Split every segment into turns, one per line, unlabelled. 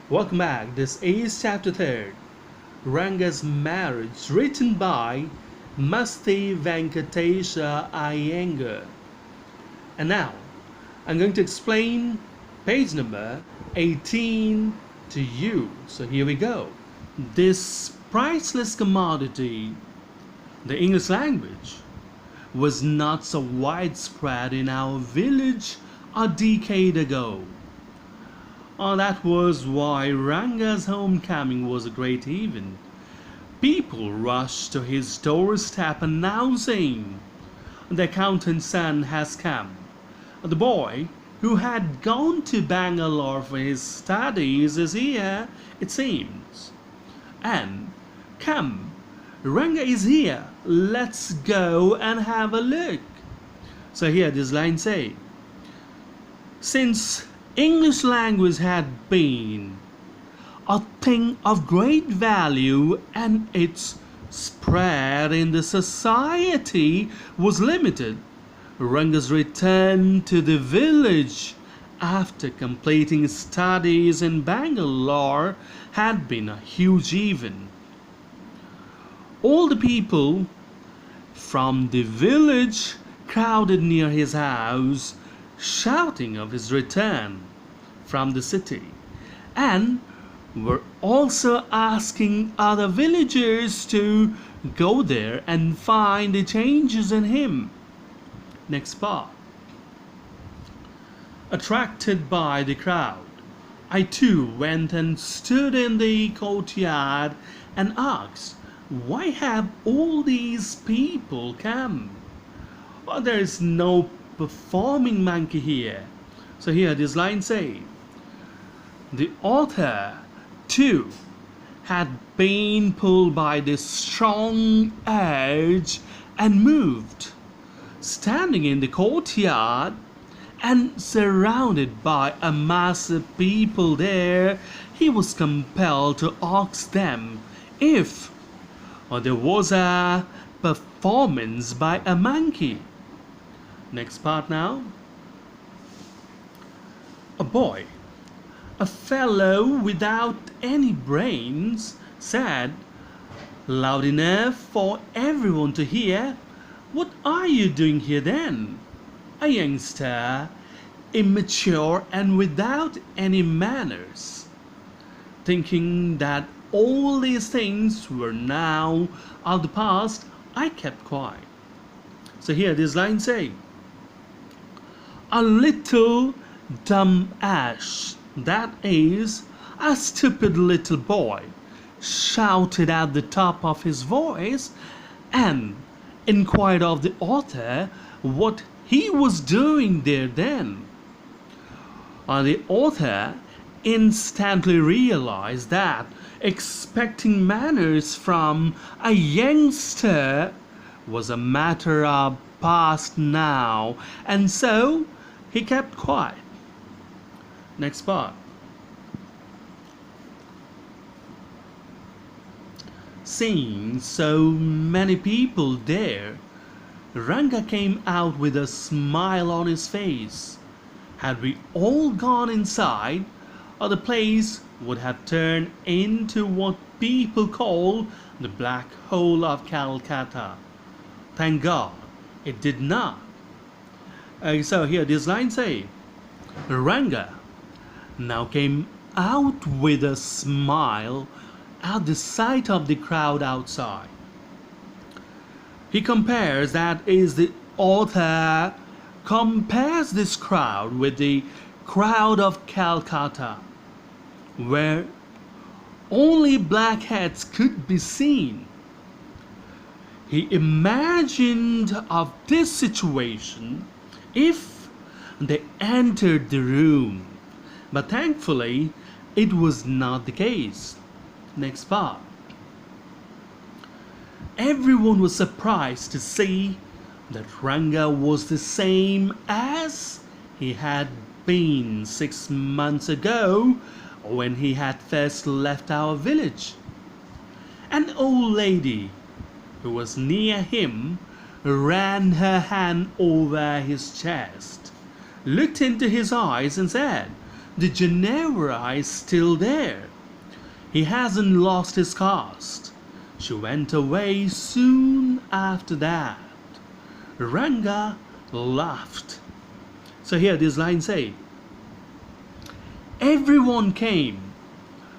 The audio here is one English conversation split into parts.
Welcome back. This is chapter 3rd, Ranga's Marriage, written by Masti Venkatesha Iyengar. And now, I'm going to explain page number 18 to you. So here we go. This priceless commodity, the English language, was not so widespread in our village a decade ago. That was why Ranga's homecoming was a great event. People rushed to his doorstep announcing, "The accountant's son has come." The boy, who had gone to Bangalore for his studies, is here, it seems. And, "Come, Ranga is here, let's go and have a look." So here this line say, since English language had been a thing of great value and its spread in the society was limited, Ranga's return to the village after completing studies in Bangalore had been a huge event. All the people from the village crowded near his house, shouting of his return from the city, and were also asking other villagers to go there and find the changes in him. Next part. Attracted by the crowd, I too went and stood in the courtyard and asked, "Why have all these people come? Well, there is no performing monkey here." So here this line say, the author too had been pulled by this strong urge and moved. Standing in the courtyard and surrounded by a mass of people there, he was compelled to ask them if there was a performance by a monkey. Next part now. A boy, a fellow without any brains, said, loud enough for everyone to hear, "What are you doing here then?" A youngster, immature and without any manners. Thinking that all these things were now of the past, I kept quiet. So here this line say, a little dumb ass, that is, a stupid little boy, shouted at the top of his voice and inquired of the author what he was doing there then. The author instantly realized that expecting manners from a youngster was a matter of past now, and so he kept quiet. Next part. Seeing so many people there, Ranga came out with a smile on his face. Had we all gone inside, the place would have turned into what people call the black hole of Calcutta. Thank God it did not. So here this line say, Ranga now came out with a smile at the sight of the crowd outside. He compares, that is, the author compares this crowd with the crowd of Calcutta, where only blackheads could be seen. He imagined of this situation if they entered the room, but thankfully it was not the case. Next part. Everyone was surprised to see that Ranga was the same as he had been 6 months ago when he had first left our village. An old lady who was near him ran her hand over his chest, looked into his eyes and said, the Genevra is still there. He hasn't lost his caste. She went away soon after that. Ranga laughed. So here these lines say, everyone came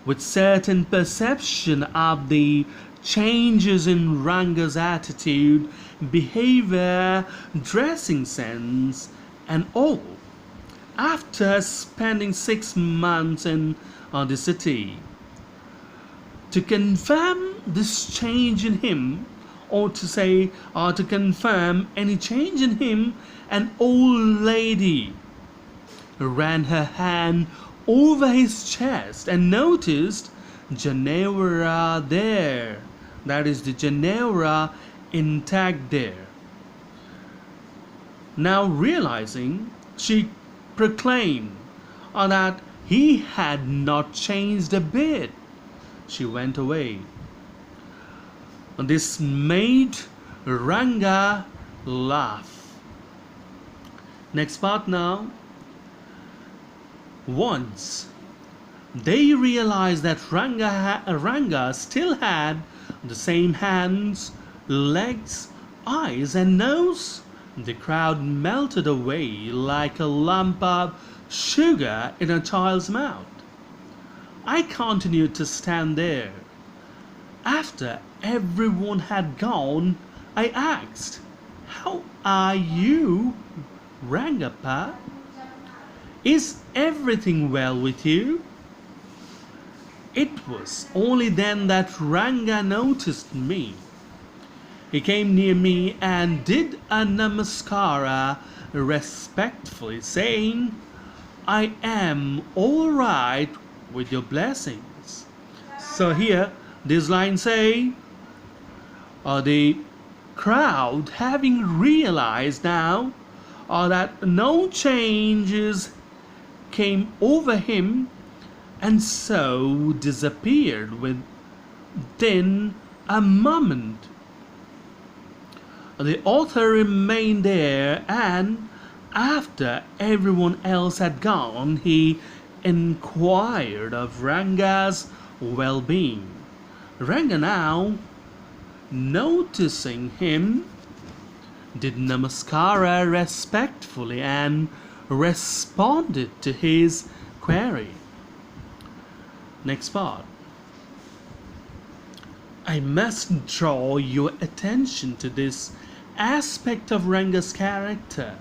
with certain perception of the changes in Ranga's attitude, behavior, dressing sense, and all. After spending 6 months in the city, to confirm this change in him, or to confirm any change in him, an old lady ran her hand over his chest and noticed Genevra there. That is the Genevra intact there. Now realizing, she proclaimed that he had not changed a bit. She went away. This made Ranga laugh. Next part now. Once they realized that Ranga still had the same hands, legs, eyes and nose, the crowd melted away like a lump of sugar in a child's mouth. I continued to stand there. After everyone had gone, I asked, "How are you, Rangappa? Is everything well with you?" It was only then that Ranga noticed me. He came near me and did a namaskara respectfully, saying, "I am all right with your blessings." So here, these lines say, the crowd having realized now that no changes came over him and so disappeared within a moment. The author remained there, and after everyone else had gone, he inquired of Ranga's well-being. Ranga now, noticing him, did namaskara respectfully and responded to his query. Next part. I must draw your attention to this aspect of Ranga's character.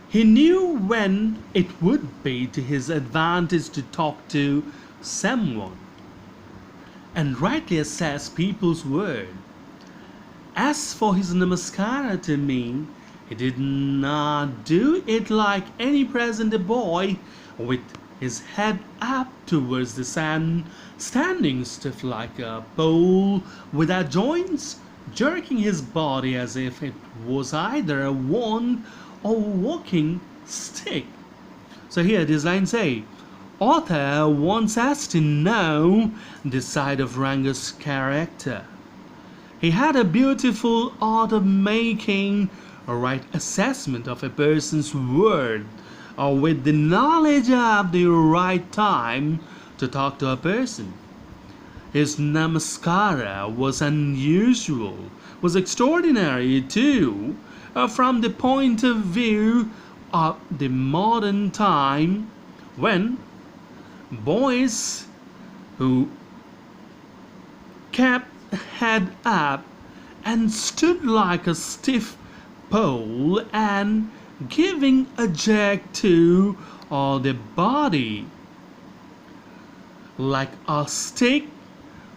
He knew when it would be to his advantage to talk to someone and rightly assess people's word. As for his namaskara to me, he did not do it like any present boy, with his head up towards the sun, standing stiff like a pole without joints, jerking his body as if it was either a wand or walking stick. So here these lines say, author wants us to know this side of Ranga's character. He had a beautiful art of making a right assessment of a person's word, or with the knowledge of the right time to talk to a person. His namaskara was unusual, was extraordinary too, from the point of view of the modern time, when boys who kept head up and stood like a stiff pole and giving a jerk to the body like a stick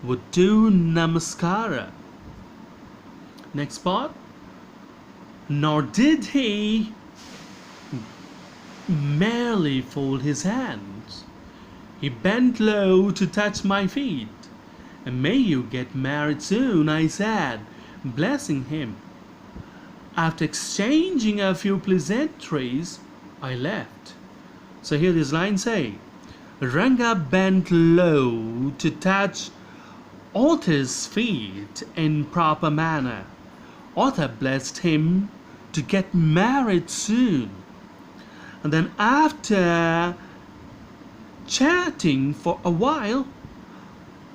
would do namaskara. Next part. Nor did he merely fold his hands. He bent low to touch my feet. "May you get married soon," I said, blessing him. After exchanging a few pleasantries, I left. So here these lines say, Ranga bent low to touch author's feet in proper manner. Author blessed him to get married soon. And then after chatting for a while,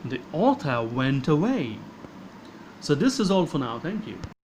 the author went away. So this is all for now. Thank you.